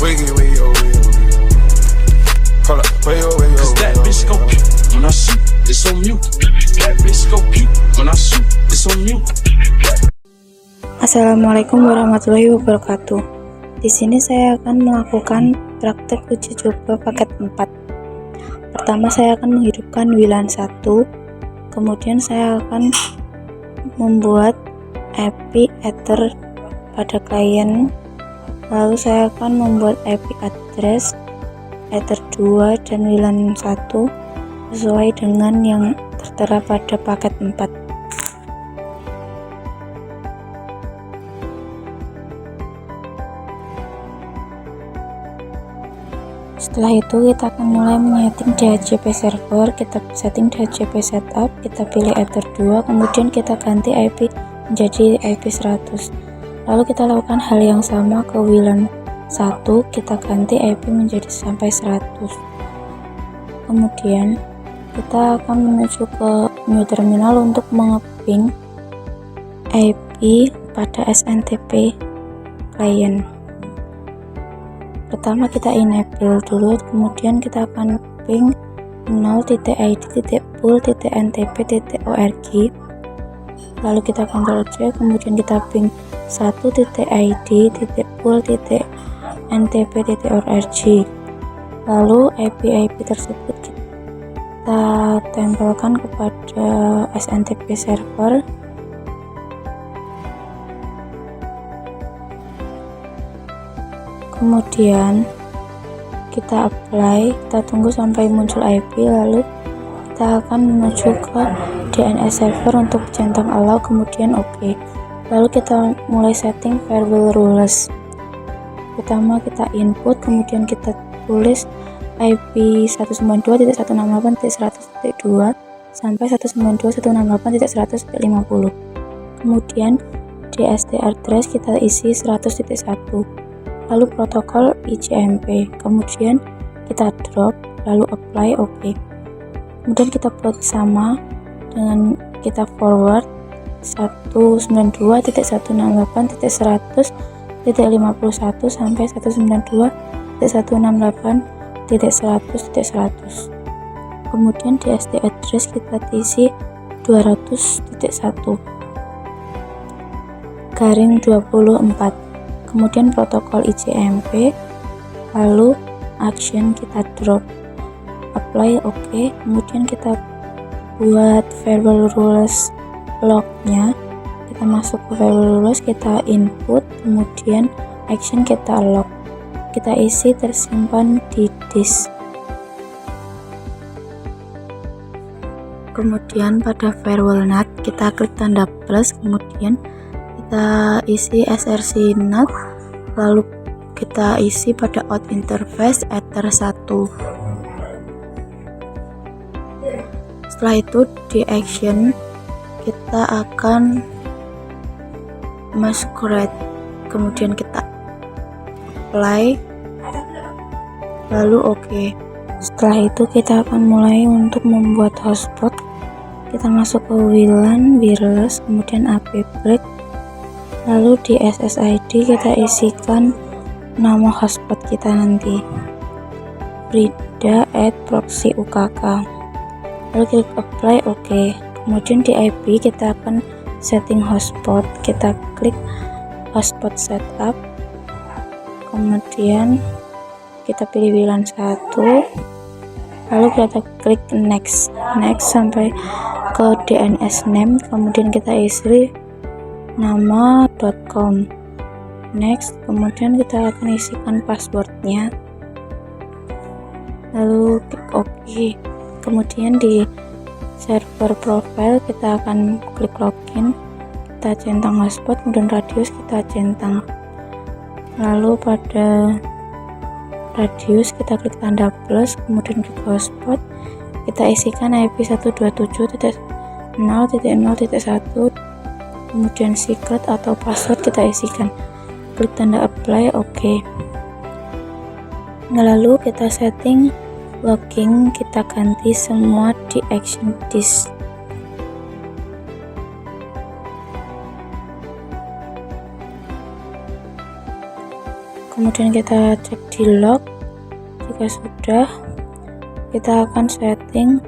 Wiggy, wiggy, oh, wiggy, oh, wiggy, oh. Hold up, wiggy, oh, wiggy, oh, Cause that wiggy, bitch go oh, pew when I shoot, it's on mute. That bitch go pew when I shoot, it's on mute. Assalamualaikum warahmatullahi wabarakatuh. Di sini saya akan melakukan praktek uji coba paket 4. Pertama saya akan menghidupkan WLAN 1, kemudian saya akan membuat IP Ether pada klien, lalu saya akan membuat IP address Ether 2 dan WLAN 1 sesuai dengan yang tertera pada paket 4. Setelah itu kita akan mulai menyeting DHCP server, kita setting DHCP setup, kita pilih Ether 2, kemudian kita ganti IP menjadi IP 100. Lalu kita lakukan hal yang sama ke WLAN 1, kita ganti IP menjadi sampai 100. Kemudian kita akan menuju ke new terminal untuk mengeping IP pada SNTP client. Pertama kita enable dulu, kemudian kita akan ping 0.id.pool.ntp.org, lalu kita Ctrl C, kemudian kita ping 1.id.pool.ntp.org, lalu IP tersebut kita tempelkan kepada SNTP server. Kemudian kita apply, kita tunggu sampai muncul IP, lalu kita akan menuju ke DNS server untuk centang allow, kemudian OK. Lalu kita mulai setting firewall rules. Pertama kita input, kemudian kita tulis IP 192.168.100.2 sampai 192.168.100.50. Kemudian DST address kita isi 100.1, lalu protokol ICMP, kemudian kita drop, lalu apply OK. Kemudian kita plot sama dengan kita forward 192.168.100.51 sampai 192.168.100.100. Kemudian DST address kita isi 200.1 garing 24. Kemudian protokol ICMP, lalu action kita drop, apply OK. Kemudian kita buat firewall rules lognya, kita masuk ke firewall rules, kita input, kemudian action kita log, kita isi tersimpan di disk. Kemudian pada firewall NAT kita klik tanda plus, kemudian kita isi src NAT, lalu kita isi pada out interface Ether 1. Setelah itu di action kita akan masquerade, kemudian kita apply, lalu OK. Setelah itu kita akan mulai untuk membuat hotspot. Kita masuk ke WLAN wireless, kemudian AP break, lalu di SSID kita isikan nama hotspot kita nanti, frida@proxy.ukk, lalu klik apply OK. Kemudian di IP kita akan setting hotspot, kita klik hotspot setup, kemudian kita pilih WLAN 1, lalu kita klik next sampai ke DNS name, kemudian kita isi nama.com, next, kemudian kita akan isikan passwordnya, lalu klik OK. Kemudian di server profile kita akan klik login, kita centang hotspot, kemudian radius kita centang, lalu pada radius kita klik tanda plus, kemudian klik hotspot, kita isikan IP 127.0.0.1, kemudian secret atau password kita isikan, klik tanda apply OK. Lalu kita setting logging, kita ganti semua di action disk. kemudian kita cek di log. Jika sudah, kita akan setting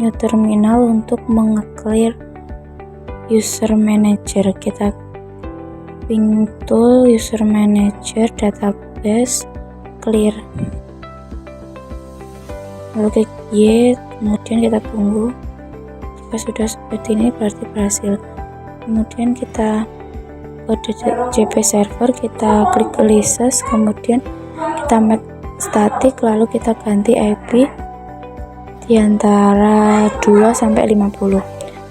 new terminal untuk mengeclear user manager. Kita ping tool user manager database clear, lalu klik Y, kemudian kita tunggu. Jika sudah seperti ini berarti berhasil. Kemudian kita ke JP server, kita klik license, kemudian kita make static, lalu kita ganti IP di antara 2 sampai 50.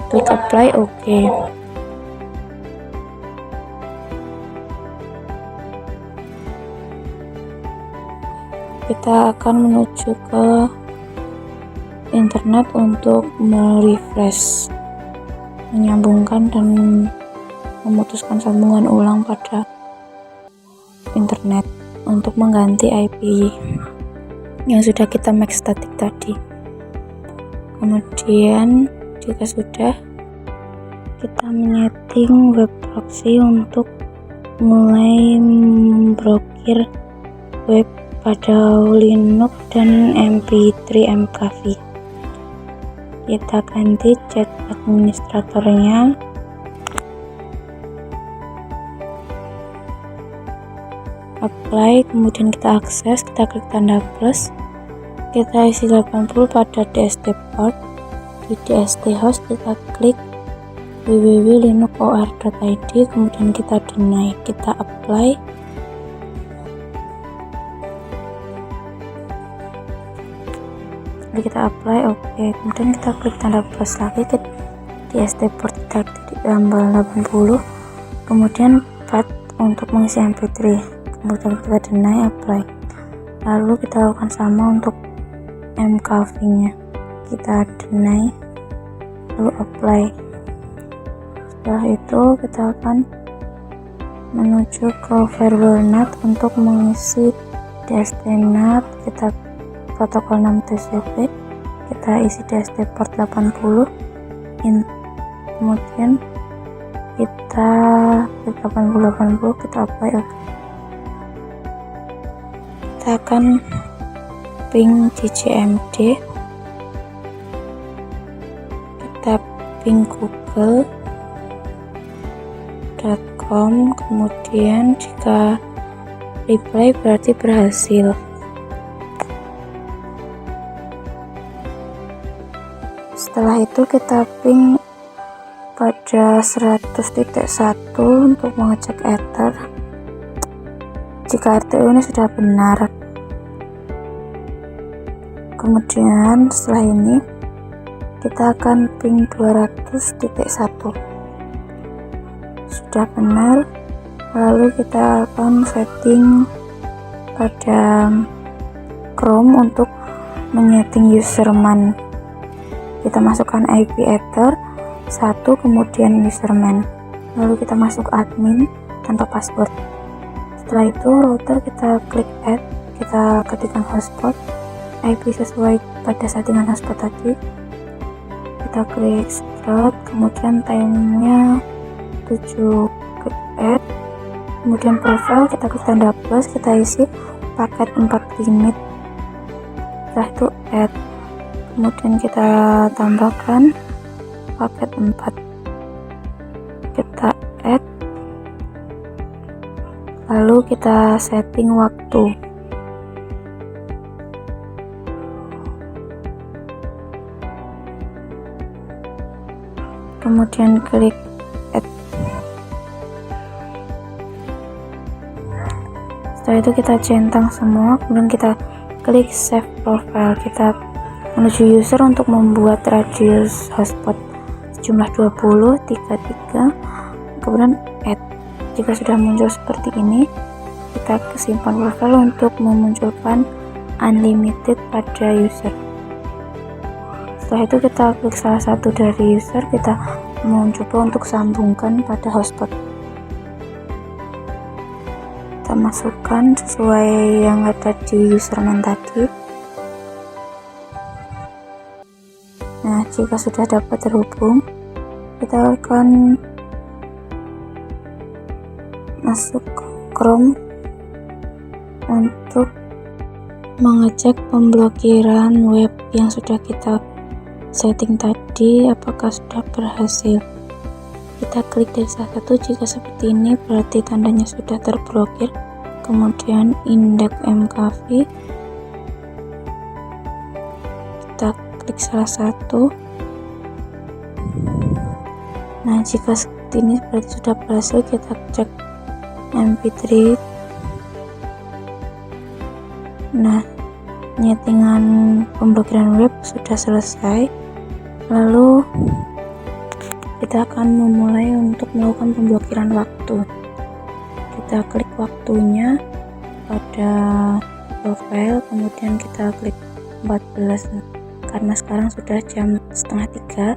Klik apply, OK. Kita akan menuju ke internet untuk merefresh, menyambungkan dan memutuskan sambungan ulang pada internet untuk mengganti IP yang sudah kita make static tadi. Kemudian jika sudah, kita menyeting web proxy untuk mulai memblokir web pada Linux dan MP3 MKV. Kita ganti chat administratornya, apply, kemudian kita akses, kita klik tanda plus, kita isi 80 pada DST port. Di DST host kita klik www.linuxor.id, kemudian kita deny, kita apply, kita apply, OK. Kemudian kita klik tanda plus lagi ke DST port kita tambah 80, kemudian path untuk mengisi MP3, kemudian kita deny, apply, lalu kita lakukan sama untuk MKV nya, kita deny, lalu apply. Setelah itu kita akan menuju ke firewall.net untuk mengisi DST.NET, kita protokol 6 TCP, kita isi DST port 80, kemudian kita klik 80, kita apply, OK. Kita akan ping CCMD, kita ping google.com, kemudian jika reply berarti berhasil. Setelah itu kita ping pada 100.1 untuk mengecek ether jika RTU ini sudah benar. Kemudian setelah ini kita akan ping 200.1, sudah benar, lalu kita akan setting pada Chrome untuk menyeting userman. Kita masukkan IP ether 1, kemudian userman, lalu kita masuk admin tanpa password. Setelah itu router kita klik add, kita ketikkan hotspot, IP sesuai pada settingan hotspot tadi, kita klik start, kemudian time-nya 7, klik add, kemudian profile, kita klik tanda plus, kita isi paket 4 limit, setelah itu add, kemudian kita tambahkan paket 4, kita add, lalu kita setting waktu, kemudian klik add. Setelah itu kita centang semua, kemudian kita klik save profile, kita menuju user untuk membuat radius hotspot sejumlah 20, 33, kemudian add. Jika sudah muncul seperti ini, kita simpan profile untuk memunculkan unlimited pada user. Setelah itu kita klik salah satu dari user, kita mencoba untuk sambungkan pada hotspot, kita masukkan sesuai yang ada di userman tadi. Nah, jika sudah dapat terhubung, kita akan masuk ke Chrome, untuk mengecek pemblokiran web yang sudah kita setting tadi apakah sudah berhasil. Kita klik dari salah satu, jika seperti ini berarti tandanya sudah terblokir. Kemudian indeks mkv, kita klik salah satu. Nah, jika seperti ini berarti sudah berhasil. Kita cek mp3. Nah, penyetingan pemblokiran web sudah selesai. Lalu kita akan memulai untuk melakukan pemblokiran waktu. Kita klik waktunya pada profile, kemudian kita klik 14 karena sekarang sudah jam setengah 3.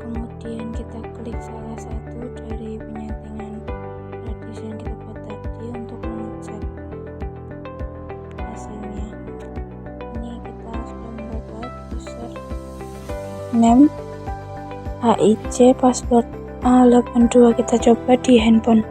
Kemudian kita klik salah satu dari penyetingan radius yang kita buat tadi untuk mengecek hasilnya. Ini kita sudah membuat user name HIC, password A82. Kita coba di handphone.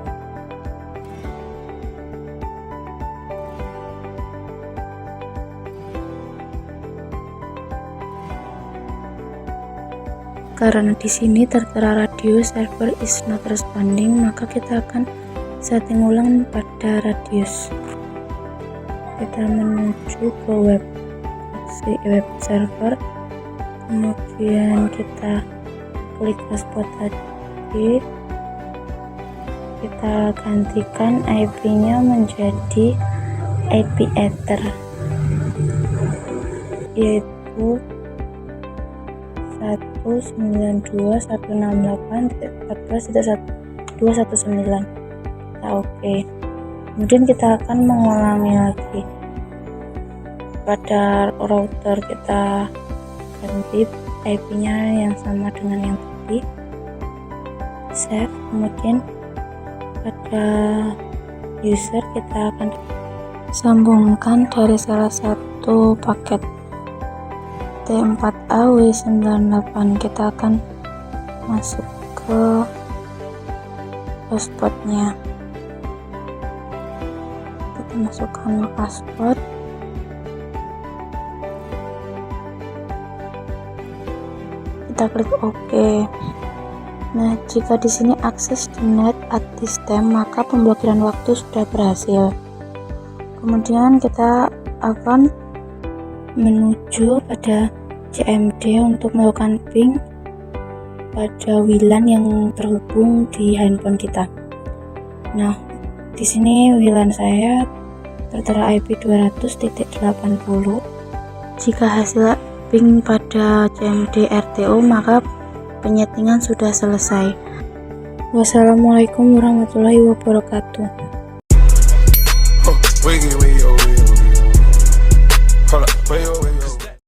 Karena di sini tertera radius server is not responding, maka kita akan setting ulang pada radius. Kita menuju ke web server, kemudian kita klik hotspot tadi, kita gantikan IP-nya menjadi IP Ether, yaitu 192.168.14.219. Oke. Kemudian kita akan mengulangi lagi pada router, kita ganti IP-nya yang sama dengan yang tadi, save. Kemudian pada user kita akan sambungkan dari salah satu paket T4AW98. Kita akan masuk ke hotspotnya, kita masukkan password, kita klik OK. Nah, jika di sini akses the net at this time, maka pemblokiran waktu sudah berhasil. Kemudian kita akan menuju pada CMD untuk melakukan ping pada WLAN yang terhubung di handphone kita. Nah, di sini WLAN saya tertera IP 200.80. Jika hasil ping pada CMD RTO, maka penyetingan sudah selesai. Wassalamualaikum warahmatullahi wabarakatuh. Wiggy, wiggy, oh,